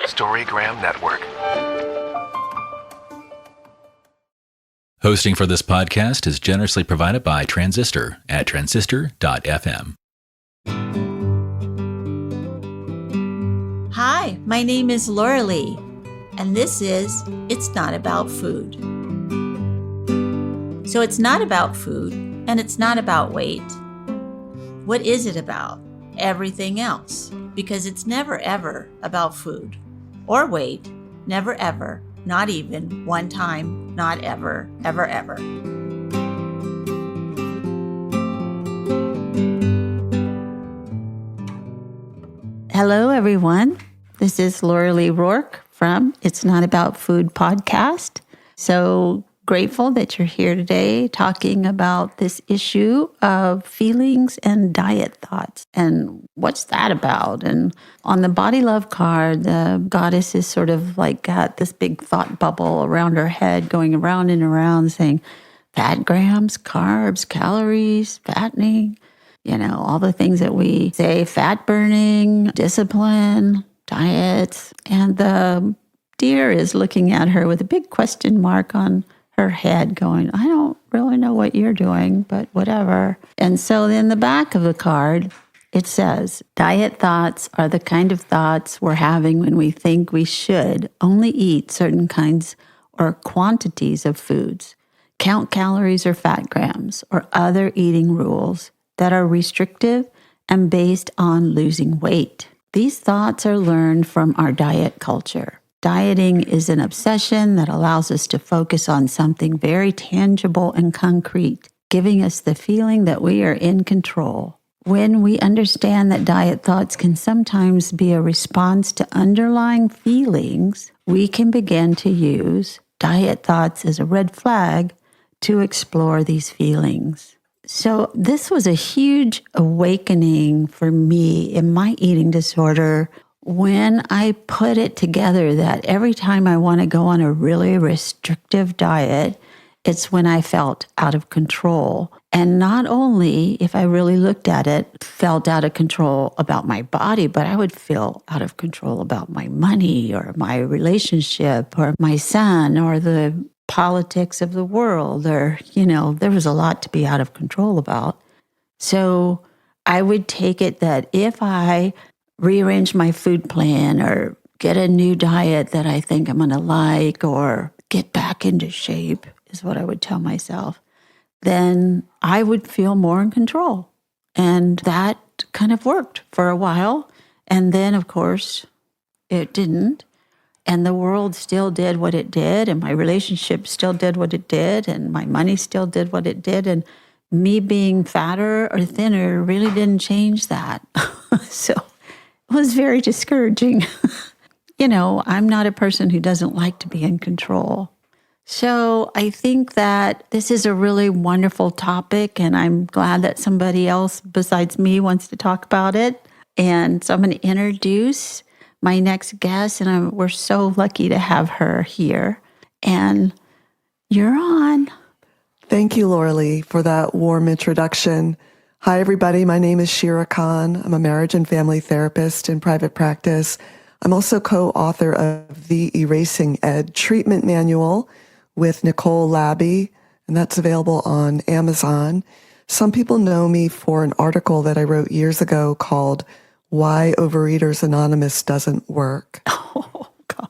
Storygram Network. Hosting for this podcast is generously provided by Transistor at transistor.fm. Hi, my name is Laurelee, and this is It's Not About Food. So it's not about food, and it's not about weight. What is it about? Everything else, because it's never ever about food or weight, never ever, not even one time, not ever, ever, ever. Hello, everyone. This is Laurelee Roark from It's Not About Food podcast. So grateful that you're here today talking about this issue of feelings and diet thoughts. And what's that about? And on the body love card, the goddess is sort of like got this big thought bubble around her head going around and around saying fat grams, carbs, calories, fattening, all the things that we say, fat burning, discipline, diets. And the deer is looking at her with a big question mark on her head going, I don't really know what you're doing, but whatever. And so in the back of the card, it says, diet thoughts are the kind of thoughts we're having when we think we should only eat certain kinds or quantities of foods, count calories or fat grams, or other eating rules that are restrictive and based on losing weight. These thoughts are learned from our diet culture. Dieting is an obsession that allows us to focus on something very tangible and concrete, giving us the feeling that we are in control. When we understand that diet thoughts can sometimes be a response to underlying feelings, we can begin to use diet thoughts as a red flag to explore these feelings. So this was a huge awakening for me in my eating disorder when I put it together that every time I want to go on a really restrictive diet, it's when I felt out of control. And not only, if I really looked at it, felt out of control about my body, but I would feel out of control about my money or my relationship or my son or the politics of the world or, there was a lot to be out of control about. So I would take it that if I rearrange my food plan or get a new diet that I think I'm going to like or get back into shape is what I would tell myself, then I would feel more in control. And that kind of worked for a while. And then, of course, it didn't. And the world still did what it did. And my relationship still did what it did. And my money still did what it did. And me being fatter or thinner really didn't change that. So it was very discouraging. I'm not a person who doesn't like to be in control. So I think that this is a really wonderful topic, and I'm glad that somebody else besides me wants to talk about it. And so I'm going to introduce my next guest, and we're so lucky to have her here. And you're on. Thank you, Laurelee, for that warm introduction. Hi, everybody. My name is Sheira. I'm a marriage and family therapist in private practice. I'm also co-author of the Erasing Ed Treatment Manual with Nicole Labby, and that's available on Amazon. Some people know me for an article that I wrote years ago called Why Overeaters Anonymous Doesn't Work. Oh, God.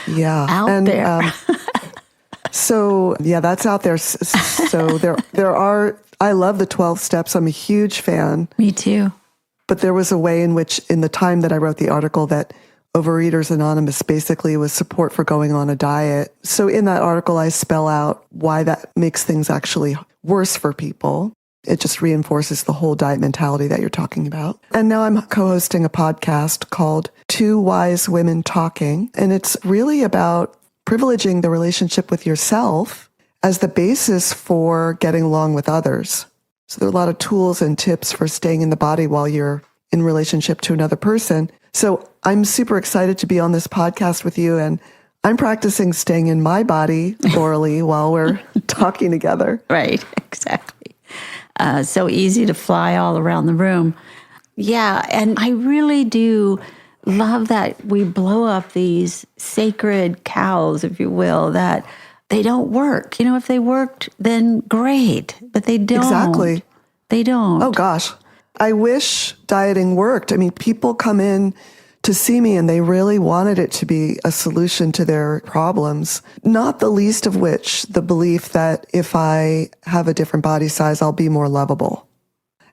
Yeah. Out there. That's out there. So there are, I love the 12 steps. I'm a huge fan. Me too. But there was a way in which, in the time that I wrote the article, that Overeaters Anonymous basically was support for going on a diet. So in that article, I spell out why that makes things actually worse for people. It just reinforces the whole diet mentality that you're talking about. And now I'm co-hosting a podcast called Two Wise Women Talking. And it's really about privileging the relationship with yourself as the basis for getting along with others. So there are a lot of tools and tips for staying in the body while you're in relationship to another person. So I'm super excited to be on this podcast with you, and I'm practicing staying in my body, Laurelee, while we're talking together. Right, exactly. So easy to fly all around the room. Yeah, and I really do love that we blow up these sacred cows, if you will, that they don't work. If they worked, then great, but they don't. Exactly. They don't. Oh, gosh. I wish dieting worked. I mean, people come in to see me and they really wanted it to be a solution to their problems, not the least of which the belief that if I have a different body size, I'll be more lovable.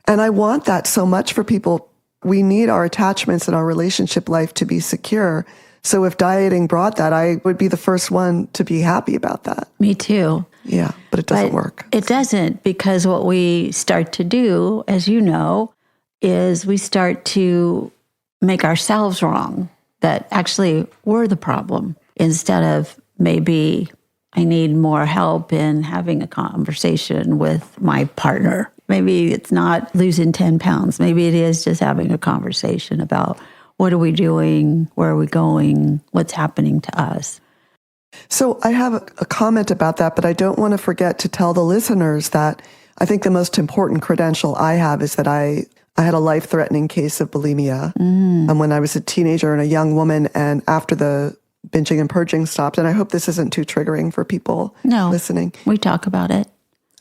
And I want that so much for people. We need our attachments and our relationship life to be secure. So if dieting brought that, I would be the first one to be happy about that. Me too. Yeah, but it doesn't work. It doesn't, because what we start to do, as you know, is we start to make ourselves wrong, that actually we're the problem, instead of maybe I need more help in having a conversation with my partner. Maybe it's not losing 10 pounds. Maybe it is just having a conversation about what are we doing, where are we going, what's happening to us. So I have a comment about that, but I don't want to forget to tell the listeners that I think the most important credential I have is that I had a life-threatening case of bulimia when I was a teenager and a young woman, and after the binging and purging stopped, and I hope this isn't too triggering for people listening. We talk about it.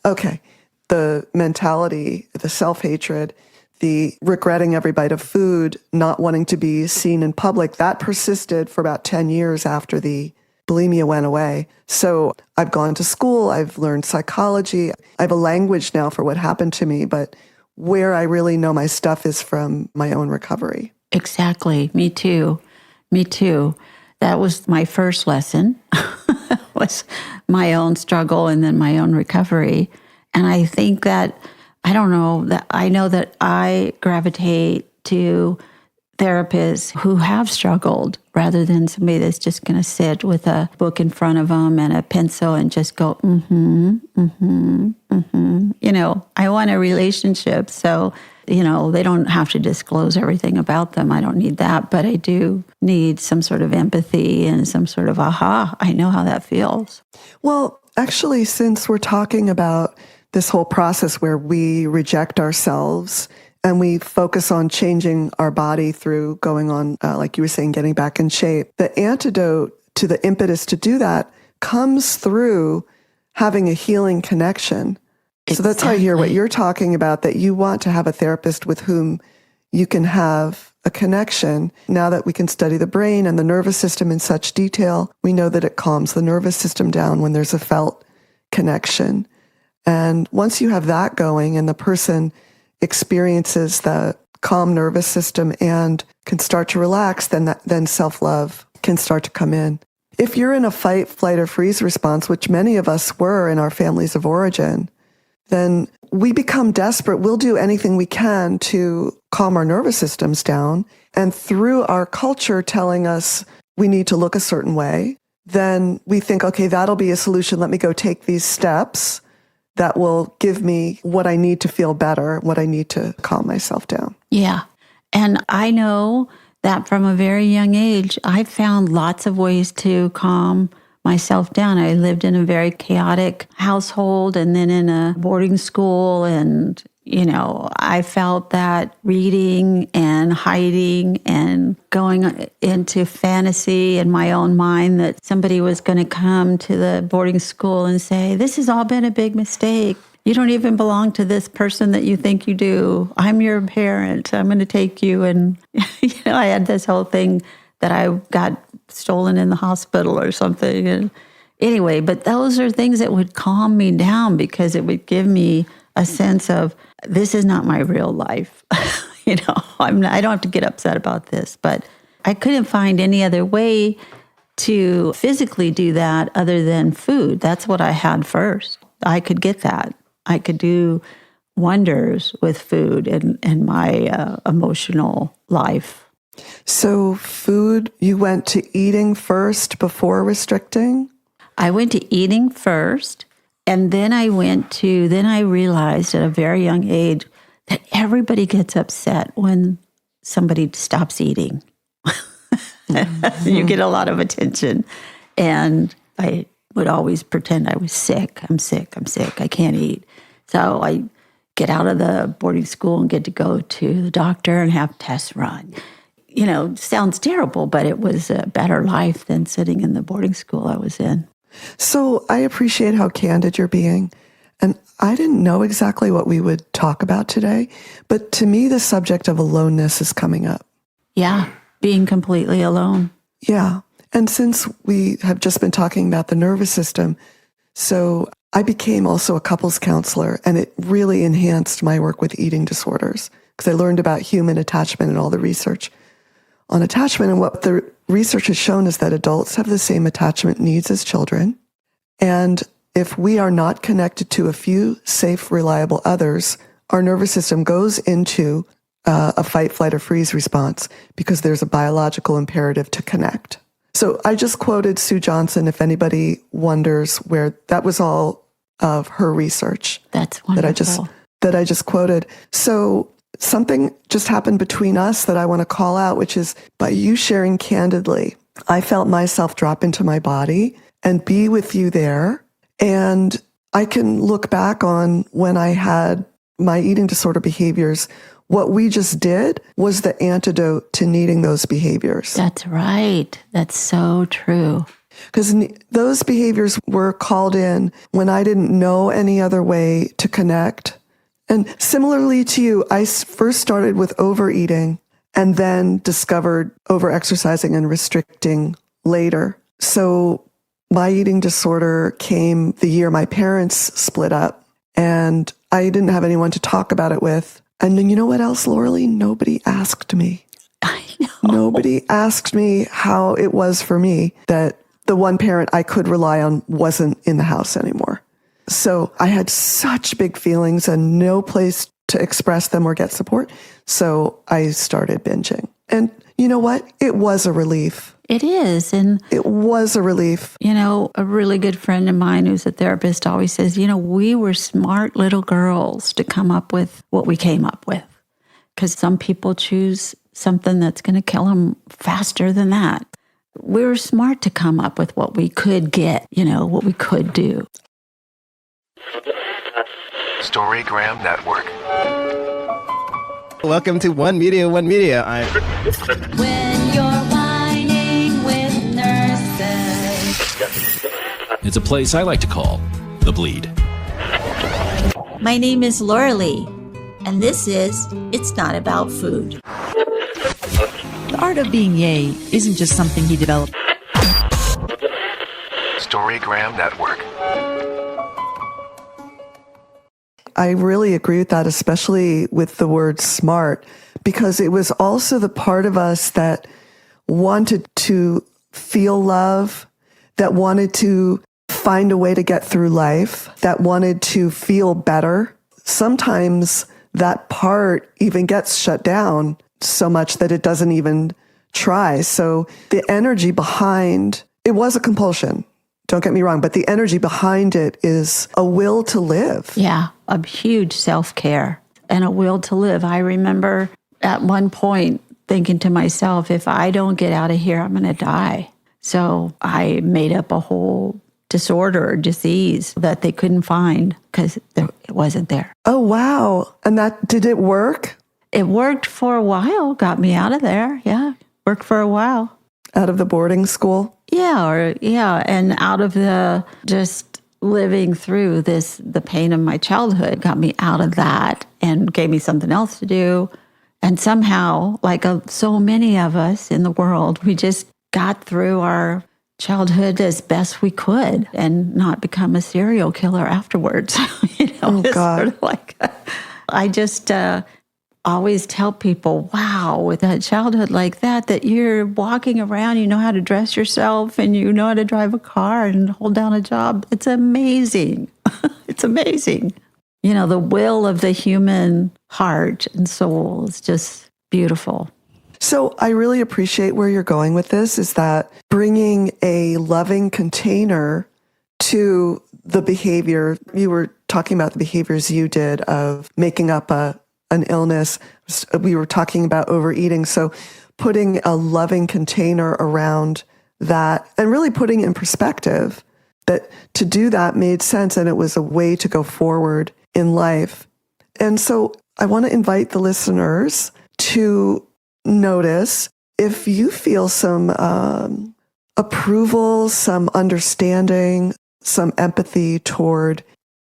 Okay. The mentality, the self-hatred, the regretting every bite of food, not wanting to be seen in public, that persisted for about 10 years after the bulimia went away. So I've gone to school, I've learned psychology, I have a language now for what happened to me, but where I really know my stuff is from my own recovery. Exactly. Me too. That was my first lesson, was my own struggle and then my own recovery. And I think that, I know that I gravitate to therapists who have struggled rather than somebody that's just going to sit with a book in front of them and a pencil and just go, I want a relationship. So, they don't have to disclose everything about them. I don't need that, but I do need some sort of empathy and some sort of, I know how that feels. Well, actually, since we're talking about this whole process where we reject ourselves and we focus on changing our body through going on, like you were saying, getting back in shape, the antidote to the impetus to do that comes through having a healing connection. Exactly. So that's how I hear what you're talking about, that you want to have a therapist with whom you can have a connection. Now that we can study the brain and the nervous system in such detail, we know that it calms the nervous system down when there's a felt connection. And once you have that going and the person experiences the calm nervous system and can start to relax, then self-love can start to come in. If you're in a fight, flight, or freeze response, which many of us were in our families of origin, then we become desperate. We'll do anything we can to calm our nervous systems down. And through our culture telling us we need to look a certain way, then we think, okay, that'll be a solution. Let me go take these steps that will give me what I need to feel better, what I need to calm myself down. Yeah. And I know that from a very young age, I found lots of ways to calm myself down. I lived in a very chaotic household and then in a boarding school. And, I felt that reading and hiding and going into fantasy in my own mind that somebody was going to come to the boarding school and say, this has all been a big mistake. You don't even belong to this person that you think you do. I'm your parent. I'm going to take you. And, I had this whole thing that I got stolen in the hospital or something. And anyway, but those are things that would calm me down because it would give me a sense of, this is not my real life. I don't have to get upset about this, but I couldn't find any other way to physically do that other than food. That's what I had first. I could get that. I could do wonders with food in my emotional life. So food, you went to eating first before restricting? I went to eating first, and then I realized at a very young age that everybody gets upset when somebody stops eating. You get a lot of attention. And I would always pretend I was sick. I'm sick. I can't eat. So I get out of the boarding school and get to go to the doctor and have tests run. sounds terrible, but it was a better life than sitting in the boarding school I was in. So I appreciate how candid you're being. And I didn't know exactly what we would talk about today, but to me, the subject of aloneness is coming up. Yeah, being completely alone. Yeah. And since we have just been talking about the nervous system, so I became also a couples counselor, and it really enhanced my work with eating disorders because I learned about human attachment and all the research on attachment. And what the research has shown is that adults have the same attachment needs as children. And if we are not connected to a few safe, reliable others, our nervous system goes into a fight, flight, or freeze response because there's a biological imperative to connect. So I just quoted Sue Johnson, if anybody wonders where that was all of her research. That's wonderful. That I just quoted. So something just happened between us that I want to call out, which is by you sharing candidly, I felt myself drop into my body and be with you there. And I can look back on when I had my eating disorder behaviors. What we just did was the antidote to needing those behaviors. That's right. That's so true. Because those behaviors were called in when I didn't know any other way to connect. And similarly to you, I first started with overeating and then discovered overexercising and restricting later. So my eating disorder came the year my parents split up, and I didn't have anyone to talk about it with. And then you know what else, Laurelee? Nobody asked me. I know. Nobody asked me how it was for me that the one parent I could rely on wasn't in the house anymore. So I had such big feelings and no place to express them or get support. So I started binging. And you know what? It was a relief. It is. And it was a relief. A really good friend of mine who's a therapist always says, we were smart little girls to come up with what we came up with. Because some people choose something that's going to kill them faster than that. We were smart to come up with what we could get, what we could do. Storygram Network. Welcome to One Media, One Media. When you're whining with nurses. It's a place I like to call The Bleed. My name is Laurelee, and this is It's Not About Food. The art of being yay isn't just something he developed. Storygram Network. I really agree with that, especially with the word smart, because it was also the part of us that wanted to feel love, that wanted to find a way to get through life, that wanted to feel better. Sometimes that part even gets shut down so much that it doesn't even try. So the energy behind it was a compulsion. Don't get me wrong, but the energy behind it is a will to live. Yeah, a huge self-care and a will to live. I remember at one point thinking to myself, if I don't get out of here, I'm going to die. So I made up a whole disorder or disease that they couldn't find because it wasn't there. Oh, wow. And did it work? It worked for a while, got me out of there. Yeah, worked for a while. Out of the boarding school? Yeah, and out of the just living through the pain of my childhood got me out of that and gave me something else to do. And somehow, like so many of us in the world, we just got through our childhood as best we could and not become a serial killer afterwards. Oh, God. Sort of like, I just always tell people, wow, with a childhood like that you're walking around, you know how to dress yourself and you know how to drive a car and hold down a job. It's amazing. It's amazing. The will of the human heart and soul is just beautiful. So I really appreciate where you're going with this, is that bringing a loving container to the behavior. You were talking about the behaviors you did of making up an illness. We were talking about overeating. So putting a loving container around that and really putting in perspective that to do that made sense and it was a way to go forward in life. And so I want to invite the listeners to notice if you feel some approval, some understanding, some empathy toward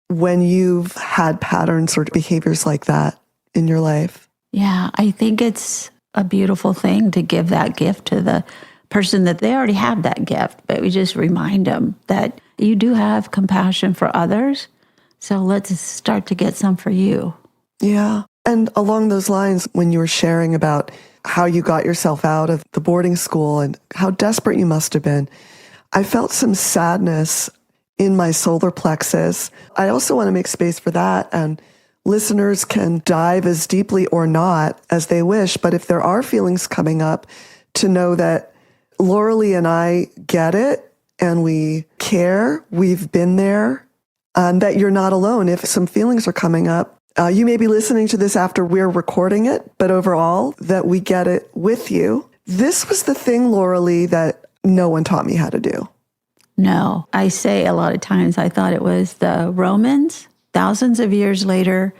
when you've had patterns or behaviors like that in your life. Yeah, I think it's a beautiful thing to give that gift to the person that they already have that gift, but we just remind them that you do have compassion for others. So let's start to get some for you. Yeah. And along those lines, when you were sharing about how you got yourself out of the boarding school and how desperate you must have been, I felt some sadness in my solar plexus. I also want to make space for that. And listeners can dive as deeply or not as they wish. But if there are feelings coming up, to know that Laurelee and I get it and we care, we've been there, that you're not alone. If some feelings are coming up, you may be listening to this after we're recording it, but overall, that we get it with you. This was the thing, Laurelee, that no one taught me how to do. No, I say a lot of times I thought it was the Romans, thousands of years later,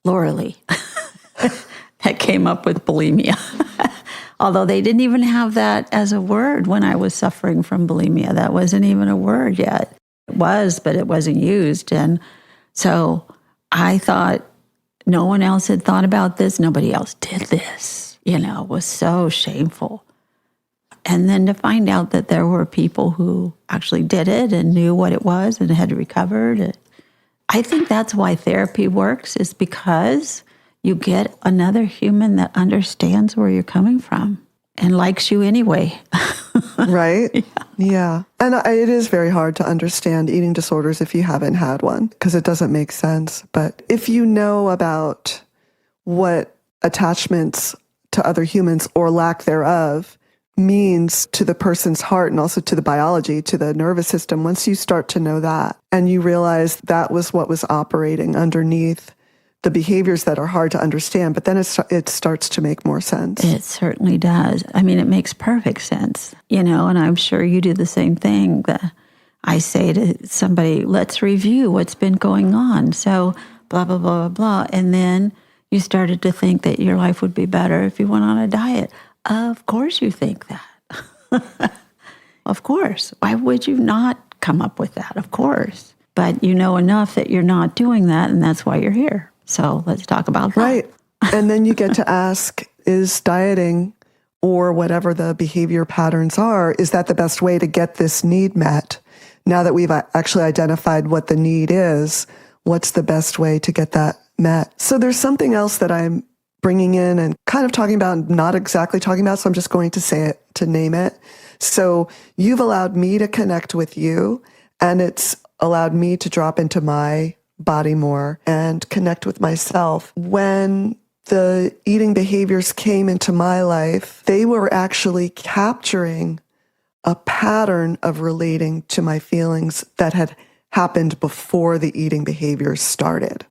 Laurelee, that came up with bulimia. Although they didn't even have that as a word when I was suffering from bulimia. That wasn't even a word yet. It was, but it wasn't used. And so I thought no one else had thought about this. Nobody else did this. It was so shameful. And then to find out that there were people who actually did it and knew what it was and had recovered. I think that's why therapy works, is because you get another human that understands where you're coming from and likes you anyway. Right? Yeah. And it is very hard to understand eating disorders if you haven't had one, because it doesn't make sense. But if you know about what attachments to other humans or lack thereof means to the person's heart and also to the biology, to the nervous system, once you start to know that and you realize that was what was operating underneath the behaviors that are hard to understand, but then it starts to make more sense. It certainly does. I mean, it makes perfect sense, and I'm sure you do the same thing. I say to somebody, let's review what's been going on. So blah, blah, blah, blah, blah. And then you started to think that your life would be better if you went on a diet. Of course you think that. Of course. Why would you not come up with that? Of course. But you know enough that you're not doing that, and that's why you're here. So let's talk about that. Right. And then you get to ask, is dieting or whatever the behavior patterns are, is that the best way to get this need met? Now that we've actually identified what the need is, what's the best way to get that met? So there's something else that I'm bringing in and kind of talking about, not exactly talking about, so I'm just going to say it, to name it. So you've allowed me to connect with you, and it's allowed me to drop into my body more and connect with myself. When the eating behaviors came into my life, they were actually capturing a pattern of relating to my feelings that had happened before the eating behaviors started.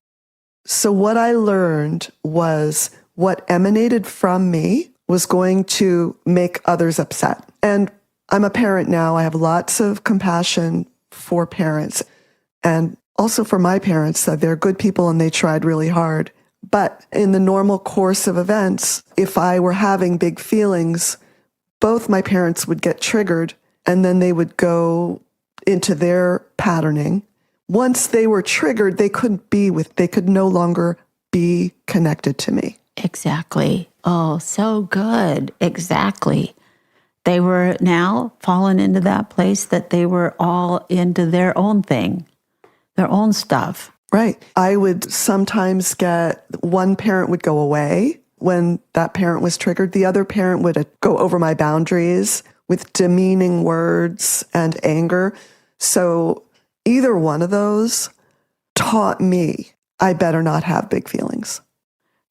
So what I learned was what emanated from me was going to make others upset. And I'm a parent now. I have lots of compassion for parents and also for my parents, that they're good people and they tried really hard. But in the normal course of events, if I were having big feelings, both my parents would get triggered and then they would go into their patterning. Once they were triggered, they could no longer be connected to me. Exactly. Oh, so good. Exactly. They were now fallen into that place that they were all into their own thing, their own stuff. Right. I would sometimes get one parent would go away when that parent was triggered. The other parent would go over my boundaries with demeaning words and anger. So either one of those taught me I better not have big feelings.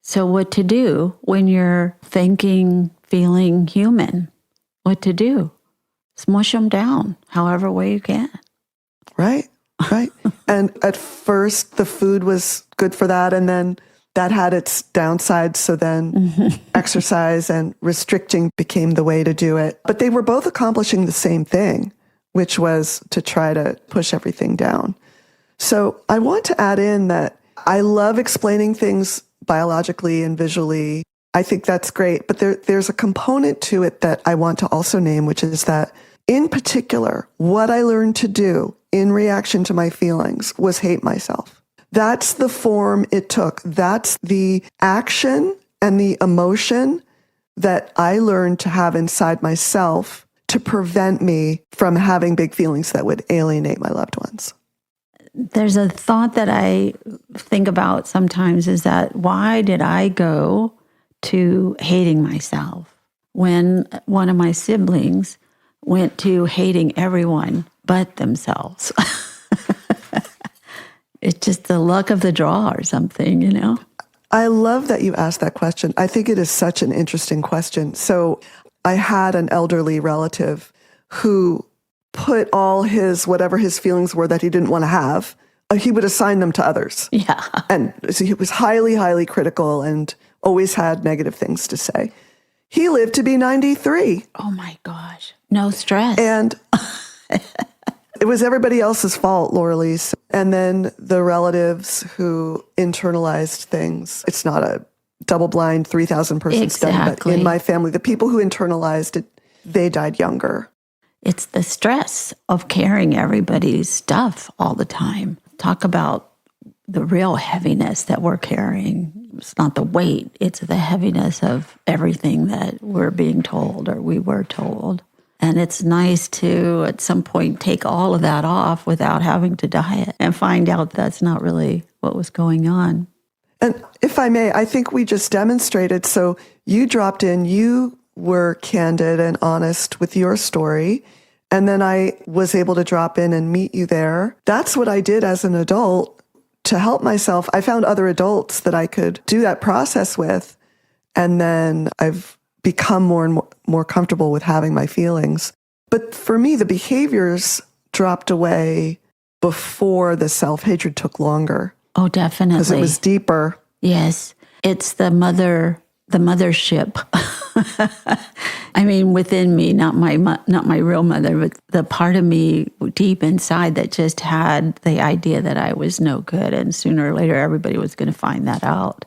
So what to do when you're thinking, feeling human? What to do? Smush them down however way you can. Right. Right. And at first the food was good for that. And then that had its downsides. So then exercise and restricting became the way to do it. But they were both accomplishing the same thing, which was to try to push everything down. So I want to add in that I love explaining things biologically and visually. I think that's great. But there's a component to it that I want to also name, which is that in particular, what I learned to do in reaction to my feelings was hate myself. That's the form it took. That's the action and the emotion that I learned to have inside myself to prevent me from having big feelings that would alienate my loved ones. There's a thought that I think about sometimes is that why did I go to hating myself when one of my siblings went to hating everyone but themselves? It's just the luck of the draw or something, you know? I love that you asked that question. I think it is such an interesting question. So I had an elderly relative who put all his, whatever his feelings were that he didn't want to have, he would assign them to others. Yeah. And so he was highly, highly critical and always had negative things to say. He lived to be 93. Oh my gosh. No stress. And it was everybody else's fault, Laurelee. And then the relatives who internalized things. It's not a double-blind 3,000 person study, but in my family, the people who internalized it, they died younger. It's the stress of carrying everybody's stuff all the time. Talk about the real heaviness that we're carrying. It's not the weight, it's the heaviness of everything that we're being told or we were told. And it's nice to, at some point, take all of that off without having to diet and find out that's not really what was going on. And if I may, I think we just demonstrated. So you dropped in, you were candid and honest with your story. And then I was able to drop in and meet you there. That's what I did as an adult to help myself. I found other adults that I could do that process with. And then I've become more and more comfortable with having my feelings. But for me, the behaviors dropped away before the self-hatred took longer. Oh, definitely. Because it was deeper. Yes. It's the mothership. I mean, within me, not my real mother, but the part of me deep inside that just had the idea that I was no good. And sooner or later, everybody was going to find that out.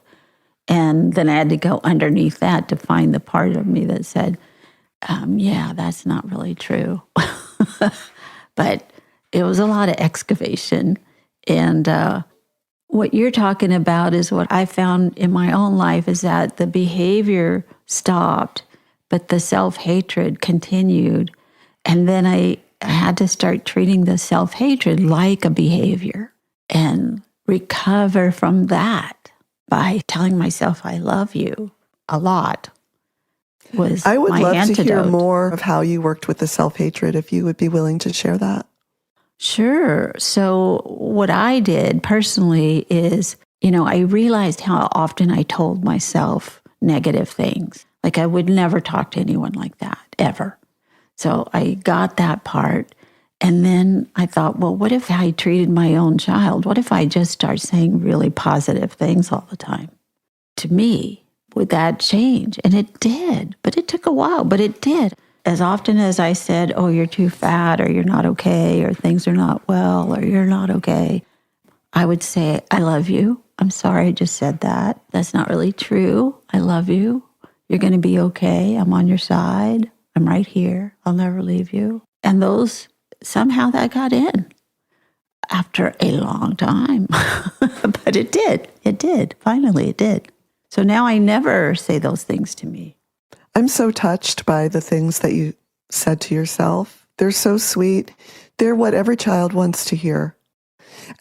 And then I had to go underneath that to find the part of me that said, yeah, that's not really true. But it was a lot of excavation. And what you're talking about is what I found in my own life is that the behavior stopped, but the self-hatred continued. And then I had to start treating the self-hatred like a behavior and recover from that by telling myself I love you a lot. I would love antidote. to hear more of how you worked with the self-hatred, if you would be willing to share that. Sure. So what I did personally is, I realized how often I told myself negative things. Like I would never talk to anyone like that, ever. So I got that part. And then I thought, well, what if I treated my own child? What if I just start saying really positive things all the time? To me, would that change? And it did. But it took a while, but it did. As often as I said, oh, you're too fat, or you're not okay, or things are not well, or you're not okay, I would say, I love you. I'm sorry I just said that. That's not really true. I love you. You're going to be okay. I'm on your side. I'm right here. I'll never leave you. And somehow that got in after a long time. But it did. It did. Finally, it did. So now I never say those things to me. I'm so touched by the things that you said to yourself. They're so sweet. They're what every child wants to hear.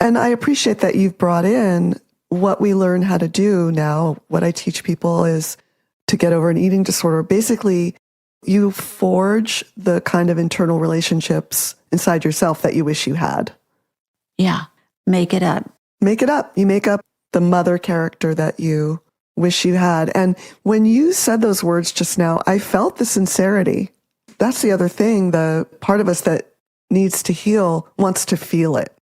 And I appreciate that you've brought in what we learn how to do now. What I teach people is to get over an eating disorder. Basically, you forge the kind of internal relationships inside yourself that you wish you had. Yeah. Make it up. Make it up. You make up the mother character that you wish you had. And when you said those words just now, I felt the sincerity. That's the other thing. The part of us that needs to heal wants to feel it.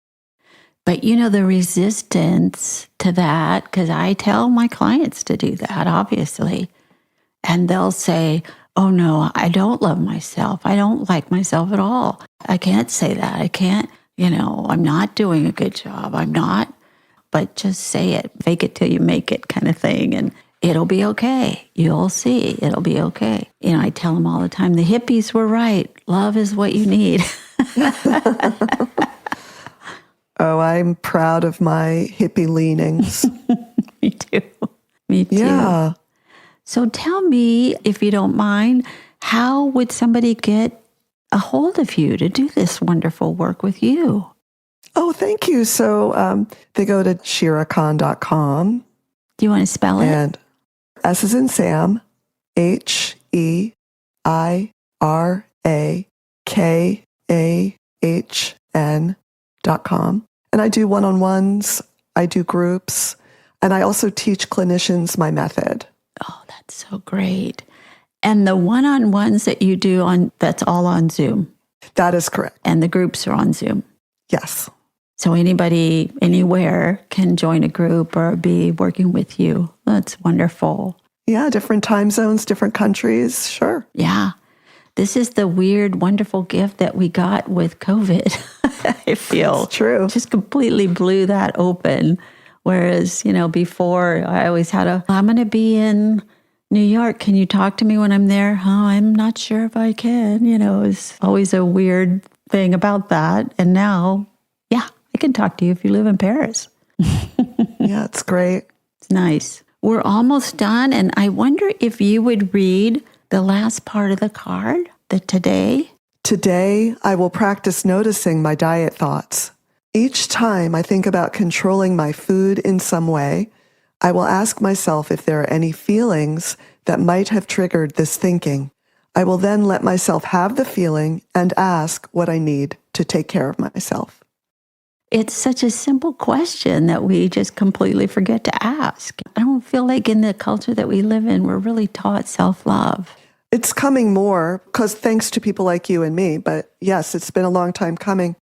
But the resistance to that, because I tell my clients to do that, obviously, and they'll say, oh no, I don't love myself. I don't like myself at all. I can't say that. I can't, I'm not doing a good job. I'm not. But just say it, fake it till you make it kind of thing. It'll be okay. You'll see. It'll be okay. I tell them all the time, the hippies were right. Love is what you need. Oh, I'm proud of my hippie leanings. Me too. Me too. Yeah. So tell me, if you don't mind, how would somebody get a hold of you to do this wonderful work with you? Oh, thank you. So they go to sheiracon.com. Do you want to spell it? And S is in Sam, HEIRAKAHN.com. And I do one-on-ones, I do groups, and I also teach clinicians my method. Oh, that's so great. And the one-on-ones that you do that's all on Zoom. That is correct. And the groups are on Zoom. Yes. So anybody, anywhere can join a group or be working with you. That's wonderful. Yeah, different time zones, different countries. Sure. Yeah. This is the weird, wonderful gift that we got with COVID. I feel It's true. Just completely blew that open. Whereas, before I always had I'm going to be in New York. Can you talk to me when I'm there? Oh, I'm not sure if I can. It's always a weird thing about that. And now, yeah, I can talk to you if you live in Paris. Yeah, it's great. It's nice. We're almost done. And I wonder if you would read the last part of the card, the today. Today, I will practice noticing my diet thoughts. Each time I think about controlling my food in some way, I will ask myself if there are any feelings that might have triggered this thinking. I will then let myself have the feeling and ask what I need to take care of myself. It's such a simple question that we just completely forget to ask. I don't feel like in the culture that we live in, we're really taught self-love. It's coming more because thanks to people like you and me, but yes, it's been a long time coming.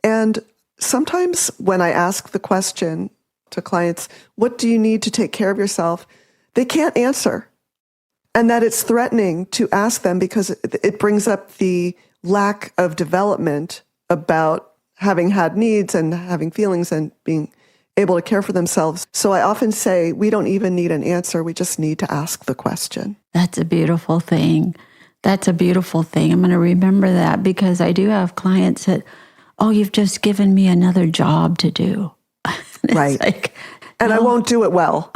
And sometimes when I ask the question to clients, what do you need to take care of yourself? They can't answer. And that it's threatening to ask them because it brings up the lack of development about having had needs and having feelings and being able to care for themselves. So I often say, we don't even need an answer. We just need to ask the question. That's a beautiful thing. That's a beautiful thing. I'm going to remember that because I do have clients that, oh, you've just given me another job to do. Right. Like, and no. I won't do it well.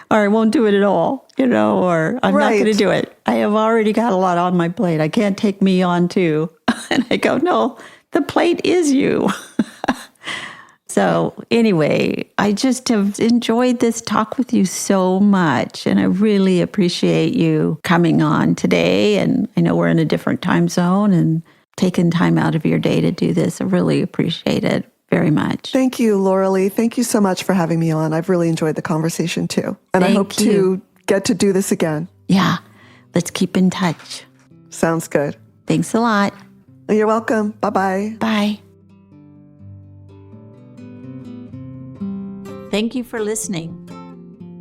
Or I won't do it at all, or I'm not Right. going to do it. I have already got a lot on my plate. I can't take me on too. And I go, no, the plate is you. So anyway, I just have enjoyed this talk with you so much. And I really appreciate you coming on today. And I know we're in a different time zone and taking time out of your day to do this. I really appreciate it very much. Thank you, Laurelee. Thank you so much for having me on. I've really enjoyed the conversation too. And I hope to get to do this again. Yeah, let's keep in touch. Sounds good. Thanks a lot. You're welcome. Bye-bye. Bye. Thank you for listening.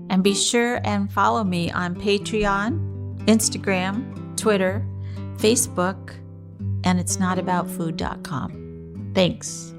And be sure and follow me on Patreon, Instagram, Twitter, Facebook, and itsnotaboutfood.com. Thanks.